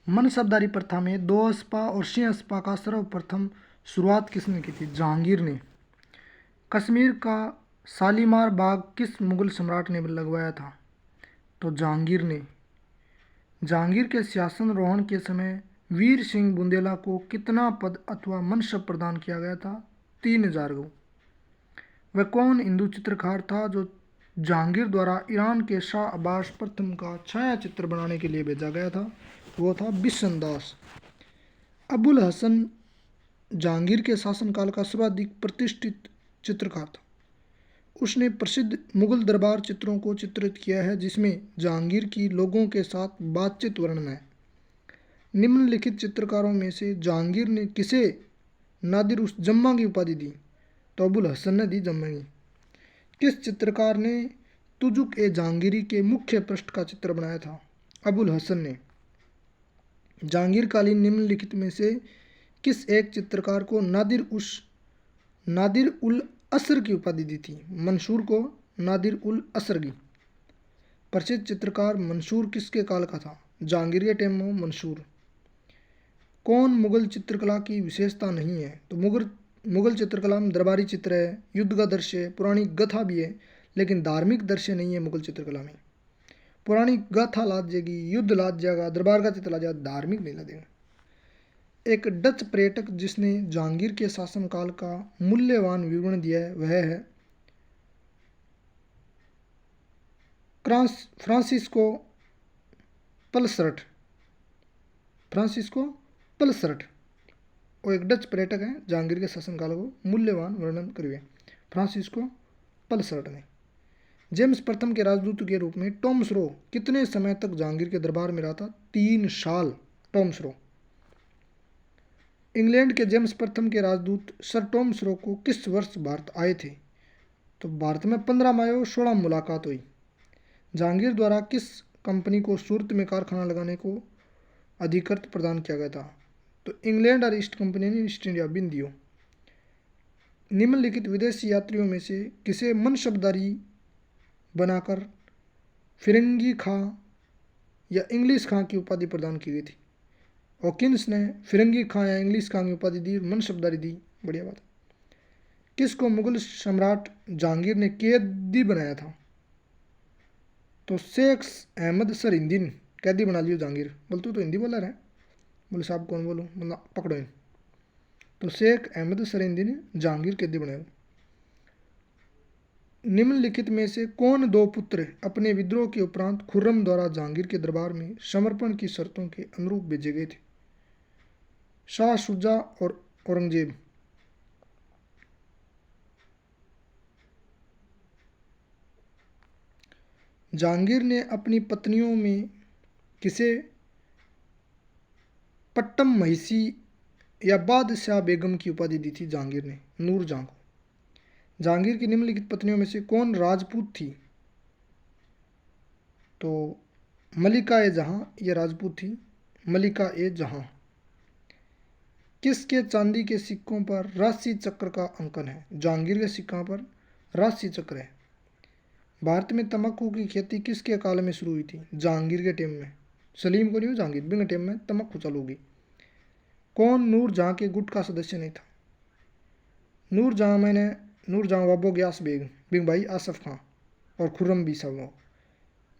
मनसबदारी प्रथा में दो अस्पा और सिंह अस्पा का सर्वप्रथम शुरुआत किसने की थी? जहांगीर ने। कश्मीर का शालीमार बाग किस मुगल सम्राट ने लगवाया था? तो जहांगीर ने। जहांगीर के शासनारोहण के समय वीर सिंह बुंदेला को कितना पद अथवा मनसब प्रदान किया गया था? 3000 गो। वह कौन हिंदू चित्रकार था जो जहांगीर द्वारा ईरान के शाह अब्बास प्रथम का छाया चित्र बनाने के लिए भेजा गया था? वो था बिशन दास। अबुल हसन जहांगीर के शासनकाल का सर्वाधिक प्रतिष्ठित चित्रकार था। उसने प्रसिद्ध मुगल दरबार चित्रों को चित्रित किया है जिसमें जहांगीर की लोगों के साथ बातचीत वर्णन है। निम्नलिखित चित्रकारों में से जहांगीर ने किसे नादिर उस जम्मा की उपाधि दी? तो अबुल हसन ने दी जम्मा की। किस चित्रकार ने तुजुक ए जहांगीरी के मुख्य पृष्ठ का चित्र बनाया था? अबुल हसन ने। जहांगीरकालीन निम्नलिखित में से किस एक चित्रकार को नादिर उल असर की उपाधि दी थी? मंसूर को नादिर उल असर की। प्रसिद्ध चित्रकार मंसूर किसके काल का था? जहांगीर के टाइम में मंसूर। कौन मुगल चित्रकला की विशेषता नहीं है? तो मुगल चित्रकला में दरबारी चित्र है, युद्ध का दृश्य है, पुरानी गाथा भी है, लेकिन धार्मिक दृश्य नहीं है मुगल चित्रकला में। पुरानी गाथा लाद जाएगी, युद्ध लाद जाएगा, दरबार का चित्र ला जाएगा, धार्मिक नहीं लादेगा। एक डच पर्यटक जिसने जहांगीर के शासनकाल का मूल्यवान विवरण दिया है वह है फ्रांसिस्को पलसर्ट। वो एक डच पर्यटक है, जहांगीर के शासनकाल को मूल्यवान वर्णन करिए। फ्रांसिस्को पलसर्ट ने। जेम्स प्रथम के राजदूत के रूप में टॉम स्रो कितने समय तक जहांगीर के दरबार में रहा था? 3 साल। टॉम स्रो। इंग्लैंड के जेम्स प्रथम के राजदूत सर टॉम स्रो को किस वर्ष भारत आए थे? तो भारत में 15 मई 16 मुलाकात हुई। जहांगीर द्वारा किस कंपनी को सूरत में कारखाना लगाने को अधिकृत प्रदान किया गया था? तो इंग्लैंड और ईस्ट कंपनी ने ईस्ट इंडिया बिन दियो। निम्नलिखित विदेशी यात्रियों में से किसे मनसबदारी बनाकर फिरंगी खां या इंग्लिश खां की उपाधि प्रदान की गई थी? हॉकिंस ने फिरंगी खां या इंग्लिश खां की उपाधि दी, मनसबदारी दी। बढ़िया बात। किसको मुगल सम्राट जहांगीर ने कैदी बनाया था? तो शेख अहमद सर हिंदी ने कैदी बना लियो जहांगीर। बोल तू तो हिंदी बोला रहा है। बोले साहब कौन बोलूँ, मतलब पकड़ो इन। तो शेख अहमद सर हिंदी ने जहांगीर कैदी बनाया। निम्नलिखित में से कौन 2 पुत्र अपने विद्रोह के उपरांत खुर्रम द्वारा जहांगीर के दरबार में समर्पण की शर्तों के अनुरूप भेजे गए थे? शाह शुजा और औरंगजेब। जहांगीर ने अपनी पत्नियों में किसे पट्टम महिसी या बादशाह बेगम की उपाधि दी थी? जहांगीर ने नूरजहां को। जहांगीर की निम्नलिखित पत्नियों में से कौन राजपूत थी? तो मलिका ए जहां यह राजपूत थी, मलिका ए जहां। किसके चांदी के सिक्कों पर राशि चक्र का अंकन है? जहांगीर के सिक्कों पर राशि चक्र है। भारत में तंबाकू की खेती किसके काल में शुरू हुई थी? जहांगीर के टाइम में। सलीम को नहीं, जहांगीर बिंग टाइम में तंबाकू चालू होगी। कौन नूरजहां के गुट का सदस्य नहीं था? नूरजहां वाबो ग्यास बेग, बिंग भाई आसफ खां और खुर्रम भी सब हो।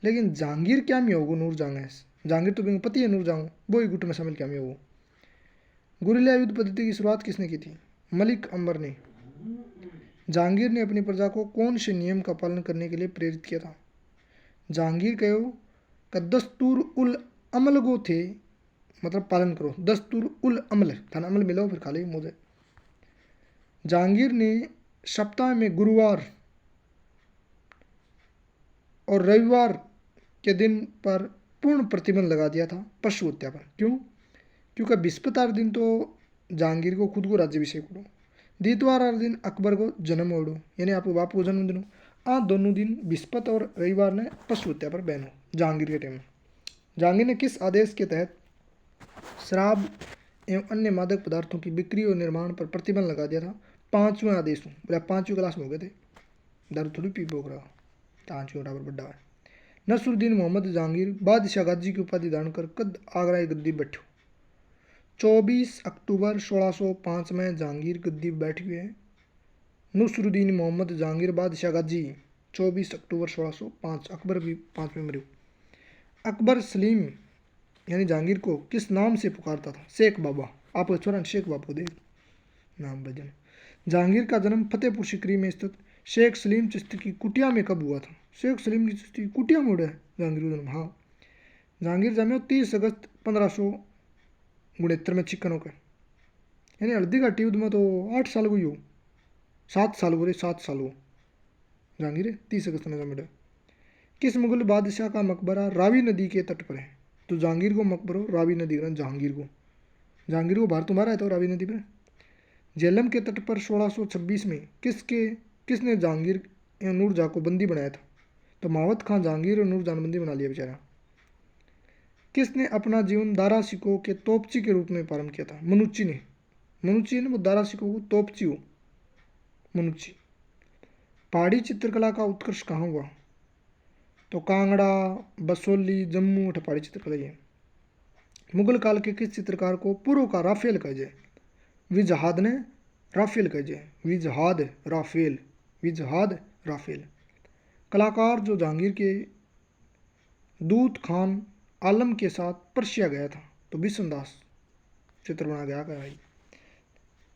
लेकिन जहांगीर क्या में होगो? नूरजहां है जहांगीर तो बिंग पति है नूरजहां, वो ही गुट में शामिल क्या में होगो। गुरिल्ला युद्ध पद्धति की शुरुआत किसने की थी? मलिक अंबर ने। जहांगीर ने अपनी प्रजा को कौन से नियम का पालन करने के लिए प्रेरित किया था? जहांगीर कहो का दस्तूर उल अमल गो थे, मतलब पालन करो। दस्तूर उल अमल थाना अमल मिलाओ फिर खा लो मुझे। जहांगीर ने सप्ताह में गुरुवार और रविवार के दिन पर पूर्ण प्रतिबंध लगा दिया था पशु हत्या पर। क्यों? क्योंकि बृहस्पतिवार दिन तो जहांगीर को खुद को राज्यभिषेक हो, दीतवार दिन अकबर को जन्म ओढ़ो, यानी आपको बापू को जन्मदिन हो। आ दोनों दिन बृहस्पति और रविवार ने पशु हत्या पर बैन हो जहांगीर के टाइम में। जहांगीर ने किस आदेश के तहत शराब एवं अन्य मादक पदार्थों की बिक्री और निर्माण पर प्रतिबंध लगा दिया था? 5वें आदेश में। बोला 5वीं क्लास में हो गए थे, दारू थोड़ी पी भोग रहा, 5वीं बराबर बड्डा है। नसरुद्दीन मोहम्मद जहांगीर बादशाह गाजी की उपाधि धारण कर कद आगरा की गद्दी बैठो। 24 अक्टूबर 1605 में जहांगीर गद्दी बैठ हुए हैं। नसरुद्दीन मोहम्मद जहांगीर बादशाह गाजी 24 अक्टूबर 1605। अकबर भी 5 में मरे। अकबर सलीम यानी जहांगीर को किस नाम से पुकारता था? शेख बाबा। आपको छोरा शेख बाबू दे नाम भजन। जहांगीर का जन्म फतेहपुर सिकरी में स्थित शेख सलीम चिश्ती की कुटिया में कब हुआ था? शेख सलीम की चिश्ती की कुटिया में हुआ है जहांगीर का जन्म। हाँ, जहांगीर जन्मे 30 अगस्त 1569 में चिकन होकर, यानी हल्दी घाटी युद्ध में तो 8 साल को ही हो, 7 साल बोले 7 साल हो जहांगीर 30 अगस्त में जन्मे। किस मुगल बादशाह का मकबरा रावी नदी के तट पर है? तो जहांगीर को मकबरो रावी नदी का, जहांगीर को भारत तुम्हारा है तो रावी नदी पर। झेलम के तट पर 1626 में किसने जहांगीर या नूरजहाँ को बंदी बनाया था? तो मावत खां जहांगीर और नूरजहाँ बंदी बना लिया बेचारा। किसने अपना जीवन दारा सिकोह के तोपची के रूप में प्रारंभ किया था? मनुची ने वो दारा सिकोह को तोपची हो मनुची। पहाड़ी चित्रकला का उत्कर्ष कहाँ हुआ? तो कांगड़ा, बसोली, जम्मू पहाड़ी चित्रकला ये। मुगल काल के किस चित्रकार को पूर्व का राफेल कहा जाए? विजहाद ने राफेल कहा जाए। विजहाद राफेल। कलाकार जो जहांगीर के दूत खान आलम के साथ पर्शिया गया था? तो बिशनदास चित्र बना गया क्या भाई?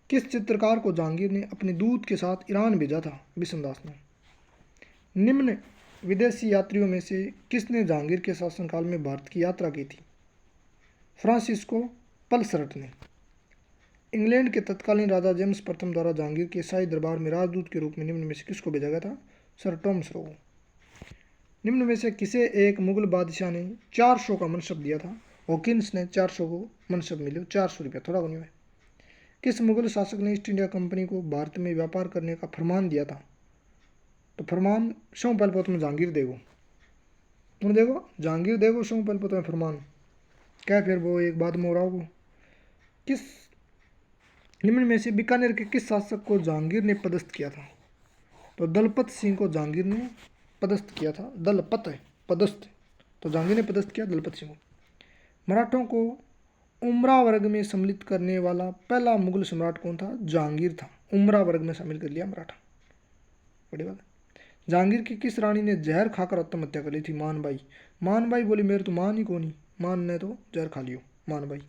किस चित्रकार को जहांगीर ने अपने दूत के साथ ईरान भेजा था? बिशनदास ने। निम्न विदेशी यात्रियों में से किसने जहांगीर के शासनकाल में भारत की यात्रा की थी? फ्रांसिस्को पल्सरट ने। इंग्लैंड के तत्कालीन राजा जेम्स प्रथम द्वारा जहांगीर के शाही दरबार में राजदूत के रूप में निम्न में से किसको भेजा गया था? Sir Thomas Roe. निम्न में से किसे एक मुगल बादशाह ने 400 का मनसब दिया था? हॉकिंस ने 400 को मनसब मिले, 400 रुपया, थोड़ा नहीं है। किस मुगल शासक ने ईस्ट इंडिया कंपनी को भारत में व्यापार करने का फरमान दिया था? तो फरमान शो पहलपोत में जहांगीर देगो। तुम देखो जहांगीर देगो शो पहलपोत में फरमान क्या फिर वो एक बाद में हो रहा हो। किस निम्न में से बीकानेर के किस शासक को जहांगीर ने पदस्थ किया था? तो दलपत सिंह को जहांगीर ने पदस्थ किया था। दलपत है पदस्थ, तो जहांगीर ने पदस्थ किया दलपत सिंह को। मराठों को उमरा वर्ग में सम्मिलित करने वाला पहला मुगल सम्राट कौन था? जहांगीर था। उमरा वर्ग में शामिल कर लिया मराठा, बड़ी बात है। जहांगीर की किस रानी ने जहर खाकर आत्महत्या कर ली थी? मानबाई बोली मेरे तो मान ही को नहीं, मान ने तो जहर खा लियो मानबाई।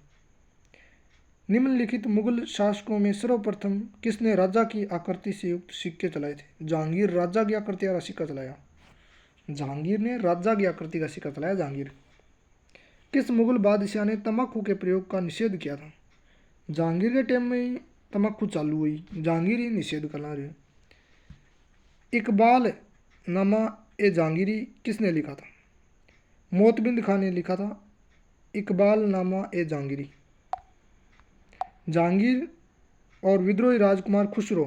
निम्नलिखित मुगल शासकों में सर्वप्रथम किसने राजा की आकृति से युक्त सिक्के चलाए थे? जहांगीर राजा की आकृति वाला सिक्का चलाया। जहांगीर ने राजा की आकृति का सिक्का चलाया जहांगीर। किस मुगल बादशाह ने तंबाकू के प्रयोग का निषेध किया था? जहांगीर के टाइम में तंबाकू चालू हुई, जहांगीर ही निषेध करना रहे। इकबाल नामा ए जहांगीरी किसने लिखा था? मोतबिंद खान ने लिखा था इकबाल नामा ए जहांगीरी। जहांगीर और विद्रोही राजकुमार खुसरो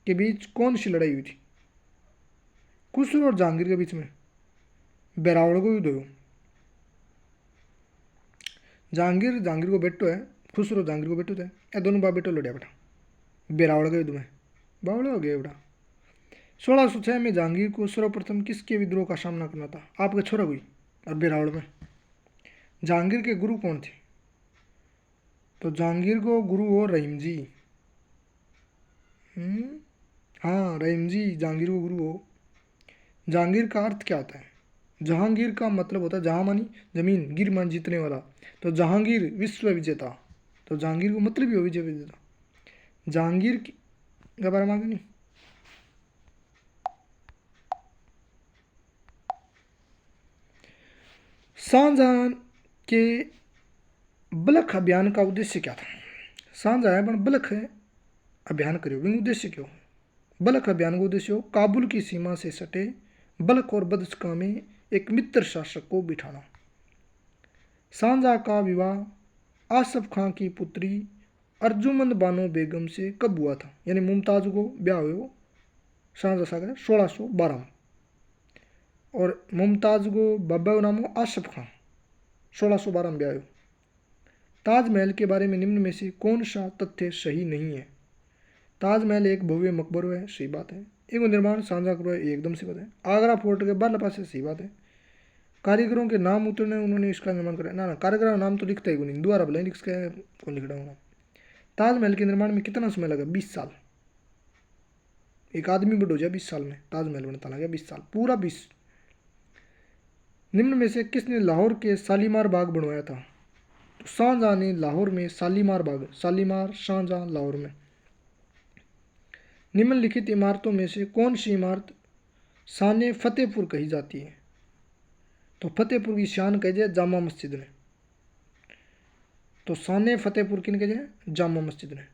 के बीच कौन सी लड़ाई हुई थी? खुसरो और जहांगीर के बीच में बेरावल को युद्ध हुआ। जहांगीर को बेटो है, खुसरो जहांगीर को बेटो थे, ये दोनों बाप बेटो लड़िया बेटा बेरावल के युद्ध में, बावड़े हो गए बेटा। 1606 में जहांगीर को सर्वप्रथम किसके विद्रोह का सामना करना था? आपके छोरा हुई और बेरावल में। जहांगीर के गुरु कौन थे? तो जहांगीर को गुरु हो रहीम जी। हाँ रहीम जी जहांगीर को गुरु हो। जहांगीर का अर्थ क्या होता है? जहांगीर का मतलब होता है जहां मानी जमीन, गिर मान जीतने वाला, तो जहांगीर विश्व विजेता, तो जहांगीर को मतलब ही हो विजय विजेता। जहांगीर के बारे में नहीं। शाहजहां के बलख अभियान का उद्देश्य क्या था? शाहजहां पर बलख अभियान करियो, विंग उद्देश्य क्यों? बलख अभियान का उद्देश्य हो काबुल की सीमा से सटे बलख और बदशका में एक मित्र शासक को बिठाना। शाहजहां का विवाह आसफ खां की पुत्री अर्जुमंद बानो बेगम से कब हुआ था? यानी मुमताज को ब्याह हुए शाहजहां का 1612 में, और मुमताज को बाबा का नाम हो आसफ खां, 1612 में ब्याह हुए। ताजमहल के बारे में निम्न में से कौन सा तथ्य सही नहीं है? ताजमहल एक भव्य मकबरो है, सही बात है। एक निर्माण शाहजहां करो है, एकदम से बात है। आगरा फोर्ट के बारह पास सही बात है। कारीगरों के नाम उतरने उन्होंने इसका निर्माण कराया। ना ना, कारीगरों का नाम तो लिखता ही नहीं, दोबारा भले लिख के कौन लिख रहा हूँ। ताजमहल के निर्माण में कितना समय लगा? 20 साल। एक आदमी बड़ा हो जाए 20 साल में, ताजमहल बनता लगा 20 साल, पूरा 20। निम्न में से किसने लाहौर के शालीमार बाग बनवाया था? तो शाहजहां ने लाहौर में शालीमार बाग, शालीमार शाहजहां लाहौर में। निम्नलिखित इमारतों में से कौन सी इमारत शान फतेहपुर कही जाती है? तो फतेहपुर की शान कही जाए जामा मस्जिद ने। तो शान फतेहपुर किन कही जाए? जामा मस्जिद ने।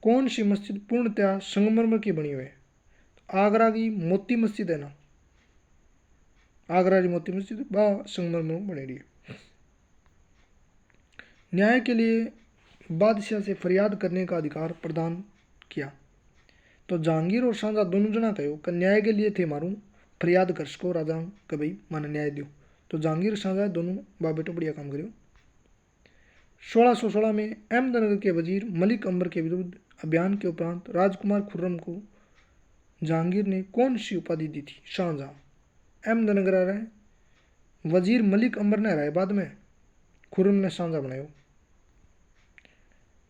कौन सी मस्जिद पूर्णतः संगमरमर की बनी हुई है? तो आगरा की मोती मस्जिद है ना, आगरा की मोती मस्जिद वह संगमरमर बनी रही है। न्याय के लिए बादशाह से फरियाद करने का अधिकार प्रदान किया। तो जहांगीर और शाहजहां दोनों जना कहो कि न्याय के लिए थे मारूं फरियाद कर सको राजा के भाई माने न्याय दो। तो जहांगीर शाहजहां दोनों बाप बेटो बढ़िया काम करो। 1616 में अहमदनगर के वजीर मलिक अंबर के विरुद्ध अभियान के उपरांत राजकुमार खुर्रम को जहांगीर ने कौन सी उपाधि दी थी? शाहजहां। अहमदनगर आ रहा है, वजीर मलिक अंबर ने हराया, बाद में खुर्रम ने शाहजहां बनाया।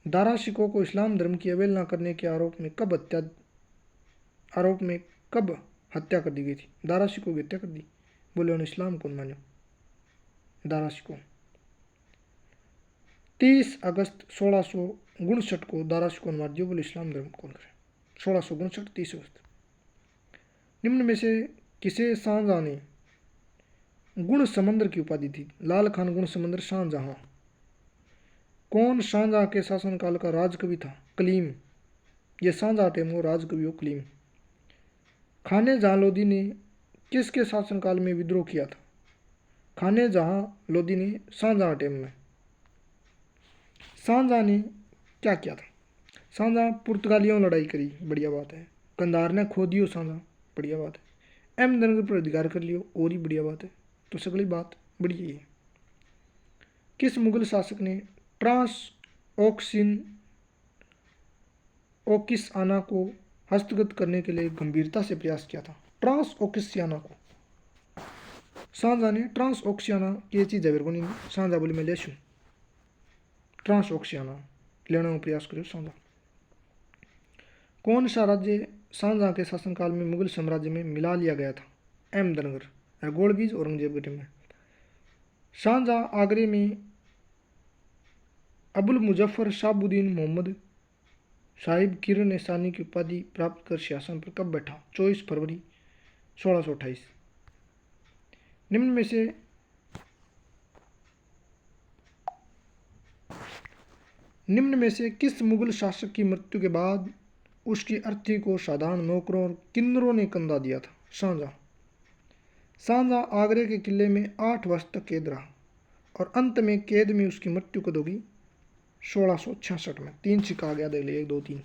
दारा शिकोह को इस्लाम धर्म की अवहेलना करने के आरोप में कब हत्या कर दी गई थी? दारा शिकोह की हत्या कर दी, बोले उन्हें इस्लाम कौन मानो। दारा शिकोह 30 अगस्त 1659 को दारा शिकोह ने मार दिया, बोले इस्लाम धर्म कौन करे। 1659 30 अगस्त। निम्न में से किसे शाहजहां ने गुण समंदर की उपाधि थी? लाल खान गुण समंदर शाहजहां। कौन शाहजहां के शासनकाल का राजकवि था? कलीम। यह शाहजहां टेम हो राजकवि हो कलीम। खाने जहां लोदी ने किसके शासनकाल में विद्रोह किया था? खाने जहां लोदी ने शाहजहां टेम में। शाहजहां ने क्या किया था? शाहजहां पुर्तगालियों लड़ाई करी, बढ़िया बात है। कंधार ने खो दियो शाहजहां, बढ़िया बात है। अहमदनगर पर अधिकार कर लियो, और ही बढ़िया बात है। तो सगली बात बढ़िया ही है। किस मुगल शासक ने ट्रांस ओकिसाना को हस्तगत करने के लिए गंभीरता से प्रयास किया था? ट्रांस ओकिसियाना को शाहजहां ने ट्रांस ओक्सियाना ये चीज़ है को नहीं, शाहजहां बोली मैं ले शूँ ट्रांस ओक्सियाना लेने का प्रयास करो शाहजहां। कौन सा राज्य शाहजहां के शासनकाल में मुगल साम्राज्य में मिला लिया गया था? अहमदनगर। गोलबीज औरंगजेब के टाइम में। शाहजहां आगरे में अबुल मुजफ्फर शाहबुद्दीन मोहम्मद साहिब किरण निशानी की उपाधि प्राप्त कर सिंहासन पर कब बैठा? 24 फरवरी 1628। निम्न में से किस मुगल शासक की मृत्यु के बाद उसकी अर्थी को साधारण नौकरों और किन्नरों ने कंधा दिया था? शाहजहां। शाहजहां आगरे के किले में 8 वर्ष तक कैद रहा और अंत में कैद में उसकी मृत्यु कब होगी? 1666 में। 3 सिक्का आ गया, देख लिया 1 2 3।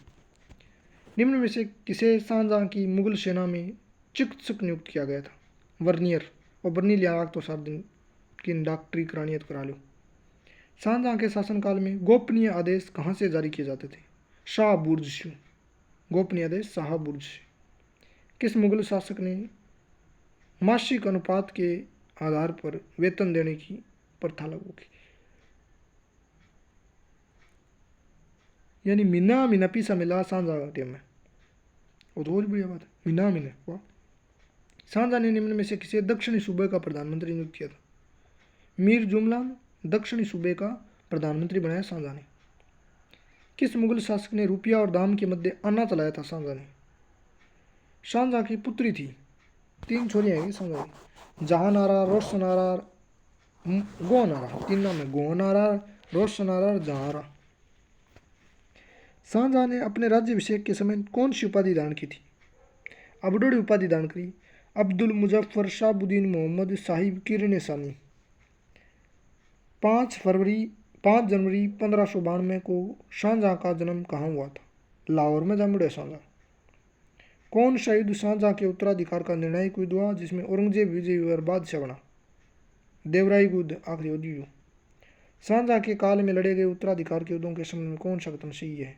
निम्न में से किसे शाहजहां की मुगल सेना में चिकित्सक नियुक्त किया गया था? वर्नियर। और बर्नी लिया तो सात दिन की डॉक्टरी करानी तो करा लो। शाहजहां के शासनकाल में गोपनीय आदेश कहाँ से जारी किए जाते थे? शाह बुर्ज से। गोपनीय आदेश शाह बुर्ज से। किस मुगल शासक ने मासिक अनुपात के आधार पर वेतन देने की प्रथा लागू की? यानी मीना मीना पीसा मिला शाहजहां टाइम में, वो तो और बढ़िया बात है, मीना मीना। वाह। शाहजहां ने निम्न में से किसे दक्षिणी सूबे का प्रधानमंत्री नियुक्त किया था? मीर जुमलान दक्षिणी सूबे का प्रधानमंत्री बनाया शाहजहां ने। किस मुगल शासक ने रुपया और दाम के मध्य आना चलाया था? शाहजहां ने। शाहजहां की पुत्री थी, 3 छोरियां हैं शाहजहां की, जहानारा, रोशनारा, गोहनारा। 3 नाम है, गोहनारा, रोशनारा, जहानारा। शाहजहां ने अपने राज्याभिषेक के समय कौन सी उपाधि धारण की थी? अबडोली उपाधि धारण करी, अब्दुल मुजफ्फर शाहबुद्दीन मोहम्मद साहिब किरण निशानी। 5 जनवरी 1592 को शाहजहां का जन्म कहाँ हुआ था? लाहौर में जन्म हुआ शाहजहां। कौन सा युद्ध शाहजहां के उत्तराधिकार का निर्णायक युद्ध हुआ जिसमें औरंगजेब विजयी हुआ और बादशाह बना? देवराई युद्ध, आखिरी युद्ध। शाहजहां के काल में लड़े गए उत्तराधिकार के युद्धों के संबंध में कौन सा कथन सही है?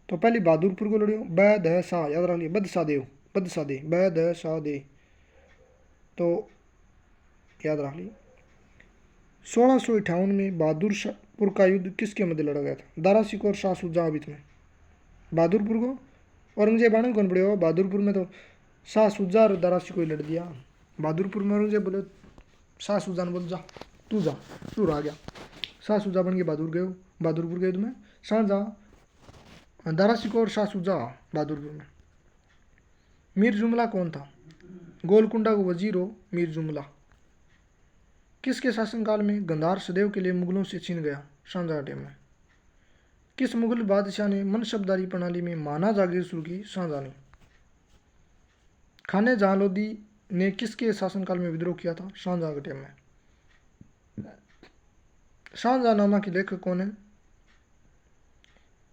तो पहले बहादुरपुर को लड़ो, बैद है शाह, याद रख लिया, बदशाह दे, बैद है शाह दे। तो याद रख ली। 1658 में बहादुरपुर का युद्ध किसके मध्य लड़ा गया था? दारा सिकोह और शाह शुजा बीच में। बहादुरपुर को औरंगजेब आने कौन पड़े हो? बहादुरपुर में तो शाह शुजा और दारा सिकोह लड़ दिया। बहादुरपुर में औरंगजेब बोले, शाह शुजा ने बोल जा तू रह गया। शाह शुजा बन के बहादुरपुर के युद्ध में शाहजहां, दारा सिकोह और शाह शुजा बहादुरपुर में। मीर जुमला कौन था? गोलकुंडा को वजीर हो मीर जुमला। किसके शासनकाल में गंधार सदैव के लिए मुगलों से छीन गया? शाहजहां टाइम में। किस मुगल बादशाह ने मनसबदारी प्रणाली में माना जागीर शुरू की? शाहजहां ने। खाने जहां लोदी ने किसके शासनकाल में विद्रोह किया था? शाहजहां के टाइम में। शाहजहांनामा के लेखक कौन है?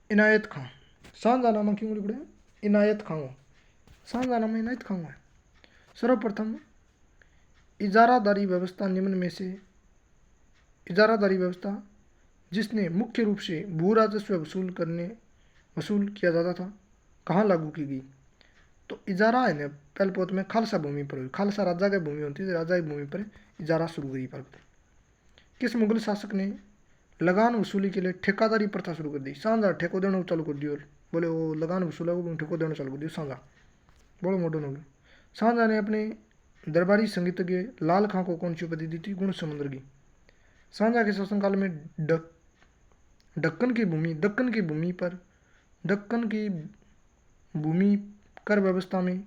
इनायत खां। शाहजहांनामा क्यों लिख रहे? इनायत खां। शाहजहांनामा इनायत खां है। सर्वप्रथम इजारादारी व्यवस्था निम्न में से इजारादारी व्यवस्था जिसने मुख्य रूप से भू राजस्व वसूल किया जाता था, कहाँ लागू की गई? तो इजारा है ना, पहले पोत में खालसा भूमि पर हुई। खालसा राजा की भूमि होती है, राजा की भूमि पर इजारा शुरू हुई। पर किस मुगल शासक ने लगान वसूली के लिए ठेकेदारी प्रथा शुरू कर दी? शाहजहां ठेको देना चालू कर दियो। बोले वो लगान वसूला वो ठेको देना चालू कर दियो शाहजहां। बड़ो मॉडर्न हो गया। शाहजहां ने अपने दरबारी संगीतज्ञ लाल खां को कौन सी उपाधि दी थी? गुण समुद्र की। शाहजहां के शासनकाल में दक्कन की भूमि कर व्यवस्था में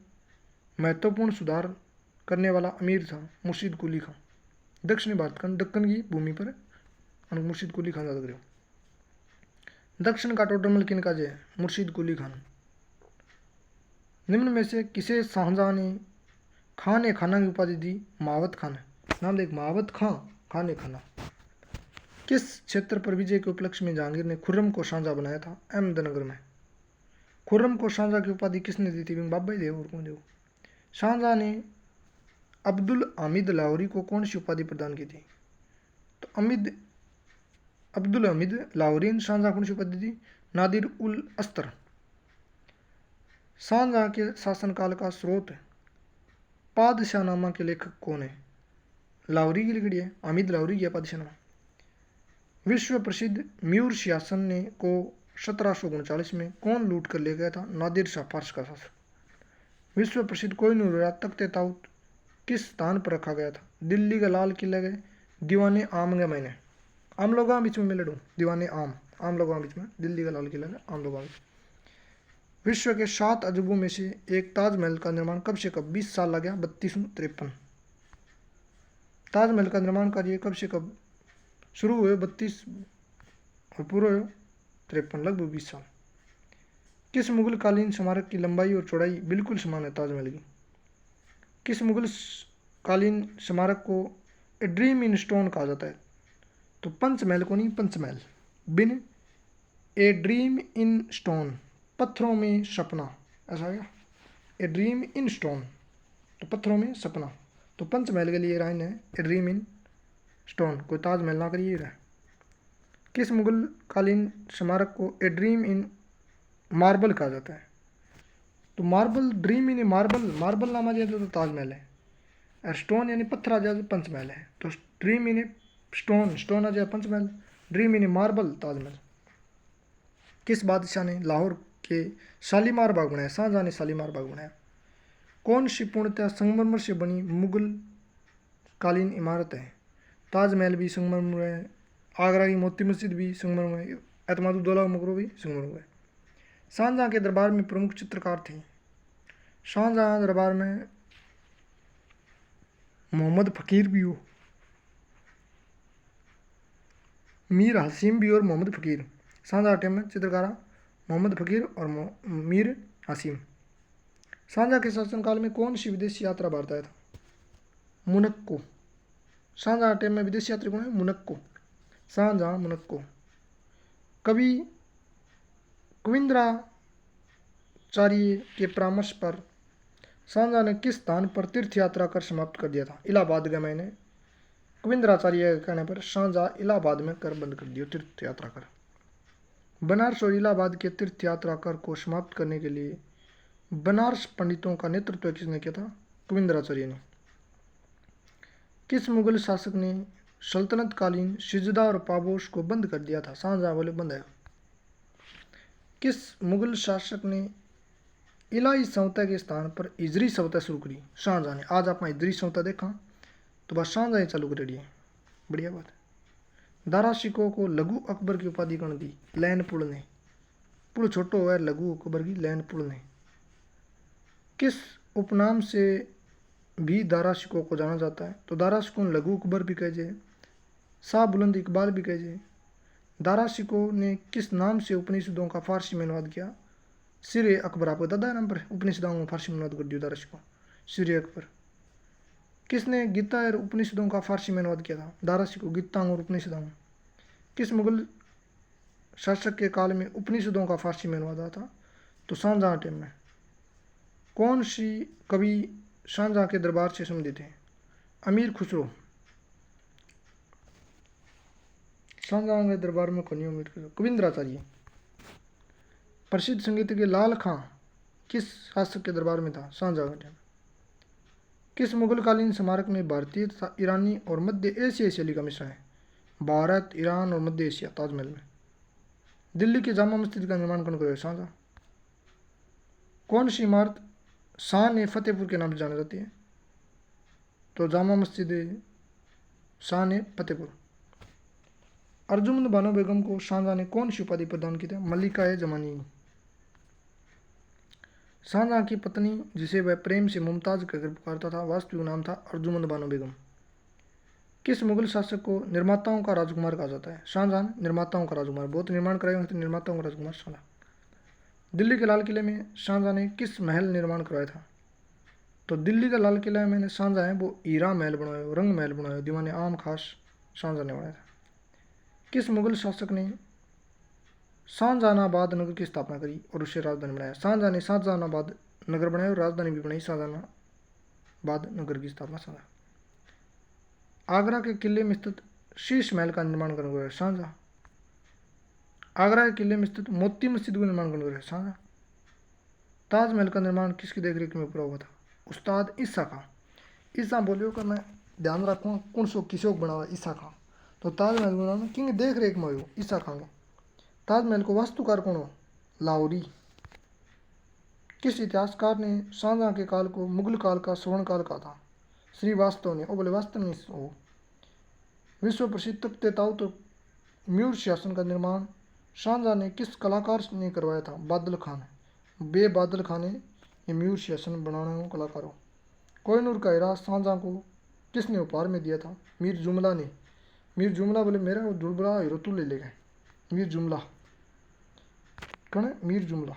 महत्वपूर्ण सुधार करने वाला अमीर था मुर्शीद कुली खां। दक्षिणी भारत का दक्कन की भूमि पर मुर्शीद कुली खान याद करो। दक्षिण का टोडरमल किनका जय? मुर्शीद कुली खान। निम्न में से किसे शाहजहां ने खान ए खाना की उपाधि दी? महावत खान। नाम देख, महावत खां, खान ए खाना। किस क्षेत्र पर विजय के उपलक्ष्य में जहांगीर ने खुर्रम को शाहजहां बनाया था? अहमदनगर में। खुर्रम को शाहजहां की उपाधि किसने दी थी? बाबा ही देव और कौन देव। शाहजहां ने अब्दुल हमीद लाहौरी को कौन सी उपाधि प्रदान की थी? तो अब्दुल हमीद लाहौरी ने शाहजहां कौन सी उपाधि दी? नादिर उल अस्तर। शाहजहां के शासनकाल का स्रोत पादशाहनामा के लेखक कौन है? लाहौरी की लिखड़ी है, हमीद लाहौरी की पादशाहनामा। विश्व प्रसिद्ध म्यूर सियासन ने को 1739 में कौन लूट कर ले गया था? नादिर शाह फारस का शासक। विश्व प्रसिद्ध कोहिनूर तख्ते ताऊत किस स्थान पर रखा गया था? दिल्ली का लाल किला गए दीवाने आम गए। मैंने आम लोगों बीच में मैं लड़ूँ, दीवाने आम लोगों बीच में, दिल्ली का लाल किला गए आम लोगों बीच। विश्व के 7 अजूबों में से एक ताजमहल का निर्माण कब से कब 20 साल लगा? 3253। ताजमहल का निर्माण कार्य कब से कब शुरू हुए? 32 और पूरा हुए 53, लगभग 20 साल। किस मुगल कालीन स्मारक की लंबाई और चौड़ाई बिल्कुल समान है ताजमहल की? किस मुगल कालीन स्मारक को ए ड्रीम इन स्टोन कहा जाता है? तो पंचमहल को नहीं, पंचमहल बिन ए ड्रीम इन स्टोन, पत्थरों में सपना, ऐसा गया। ए ड्रीम इन स्टोन तो पत्थरों में सपना, तो पंचमहल के लिए लाइन है ए ड्रीम इन स्टोन, कोई ताजमहल ना करिए रहा। किस मुगल कालीन स्मारक को ए ड्रीम इन मार्बल कहा जाता है? तो मार्बल, ड्रीम इन मार्बल नाम आ जाए तो ताजमहल है, और स्टोन यानी पत्थर आ जाए तो पंचमहल है। तो ड्रीम इन स्टोन आ जाए पंचमहल, ड्रीम इन मार्बल ताजमहल। किस बादशाह ने लाहौर के शालीमार बाग बनाया? शाहजहां ने शालीमार बाग बनाया। कौन सी पूर्णतः संगमरमर से बनी मुगल कालीन इमारत है? ताजमहल भी संगमरमर है, आगरा की मोती मस्जिद भी संगमरमर है, एतमादुद्दौला मकबरा भी संगमरमर है। शाहजहां के दरबार में प्रमुख चित्रकार थे? शाहजहां दरबार में मोहम्मद फ़कीर भी हो, मीर हसीम भी और मोहम्मद फ़कीर। शाहजहां टाइम में चित्रकारा मोहम्मद फ़कीर और मीर हसीम। शाहजहां के शासनकाल में कौन सी विदेशी यात्रा भारत आया था? मुनक्को। शाहजहां टाइम में विदेशी यात्री कौन है? मुनक्को, शाहजहां मुनक्को। कवि कविंद्राचार्य के परामर्श पर शाहजहां ने किस स्थान पर तीर्थ यात्रा कर समाप्त कर दिया था? इलाहाबाद का मैंने कविंद्राचार्य के कहने पर शाहजहां इलाहाबाद में कर बंद कर दिया तीर्थ यात्रा कर। बनारस और इलाहाबाद के तीर्थ यात्रा कर को समाप्त करने के लिए बनारस पंडितों का नेतृत्व किसने किया था? कविंद्राचार्य ने। किस मुगल शासक ने सल्तनत कालीन सिजदा और पाबोश को बंद कर दिया था? शाहजहां बोले बंद है। किस मुगल शासक ने इलाही संवता के स्थान पर हिजरी संवता शुरू करी? शाहजहां ने। आज आप हिजरी संवता देखा तो बस शाहजहां ही चालू कर दिया। बढ़िया बात है। दारा शिकोह को लघु अकबर की उपाधि कौन दी? लैन पुल ने। पुल छोटो हुआ लघु अकबर की लैन पुल ने। किस उपनाम से भी दारा शिकोह को जाना जाता है? तो दारा शिकोह लघु अकबर भी कहे जाए, शाह बुलंद इकबाल भी कहे जाए। दारा शिकोह ने किस नाम से उपनिषदों का फारसी में अनुवाद किया? सिर अकबर। आपको दादा है नाम पर उपनिषदों में फारसी में अनुवाद कर दिया दारा शिकोह, सिर अकबर। किसने गीता और उपनिषदों का फारसी में अनुवाद किया था? दारा शिकोह। गीता और उपनिषदों। किस मुगल शासक के काल में उपनिषदों का फारसी में अनुवाद था? तो शाहजहां टाइम में। कौन सी कवि शाहजहां के दरबार से संबंधित है? अमीर खुसरो। शाहजहां के दरबार में कौन अमीर खुसरो? कविंद्राचार्य। प्रसिद्ध संगीतज्ञ लाल खां किस शासक के दरबार में था? शाहजहां के टाइम। किस मुगलकालीन स्मारक में भारतीय तथा ईरानी और मध्य एशियाई शैली का मिश्रण है? भारत, ईरान और मध्य एशिया। ताजमहल में। दिल्ली की जामा मस्जिद का निर्माण कौन कराया? शाहजहां। कौन सी इमारत शाह ने फतेहपुर के नाम से जानी जाती है? तो जामा मस्जिद शाह ने फतेहपुर। अर्जुमंद बानो बेगम को शाहजहां ने कौन सी उपाधि प्रदान की थी? मल्लिका जमानी। शाहजहां की पत्नी जिसे वह प्रेम से मुमताज कहकर पुकारता था, वास्तविक नाम था अर्जुमंद बानो बेगम। किस मुगल शासक को निर्माताओं का राजकुमार कहा जाता है? शाहजहां। निर्माताओं का राजकुमार। बहुत निर्माण कराए हुए थे, निर्माताओं का राजकुमार शाहजहां। दिल्ली के लाल किले में शाहजहां ने किस महल निर्माण करवाया था? तो दिल्ली का लाल किला में शाहजहां है वो हीरा महल बनाया, रंग महल बनाया, दीवाने आम खास शाहजहां ने बनाया था। किस मुगल शासक ने शाहजहानाबाद नगर की स्थापना करी और उसे राजधानी बनाया? शाहजहां ने शाहजहानाबाद नगर बनाया और राजधानी भी बनाई शाहजहानाबाद नगर की स्थापना शाहजहां। आगरा के किले में स्थित शीश महल का निर्माण कौन कराया? शाहजहां। आगरा के किले में स्थित मोती मस्जिद का निर्माण कौन कराया? शाहजहां। ताजमहल का निर्माण किसकी देखरेख में पूरा हुआ था? उस्ताद ईसा खां। ईसा बोलियो का मैं ध्यान रखूँ कौन सो किसोक बनावा? ईसा खां। तो ताजमहल बनाना किंग देख रेख में हो ईसा खां के। ताजमहल को वास्तुकार कौन हो? लाहौरी। किस इतिहासकार ने शाहजहां के काल को मुगल काल का स्वर्ण काल कहा था? श्रीवास्तव ने। ओ बोले वास्तव में हो। विश्व प्रसिद्ध तख्ते ताउत म्यूर शासन का निर्माण शाहजहां ने किस कलाकार ने करवाया था? बादल खान। बे बादल खान ने ये म्यूर शासन बनाने को कलाकार हो। कोहिनूर का हीरा शाहजहां को किसने उपहार में दिया था? मीर जुमला ने। मीर जुमला बोले मेरा दुर्बला हीरो तू ले लेगा। मीर जुमला कौन है? मीर जुमला।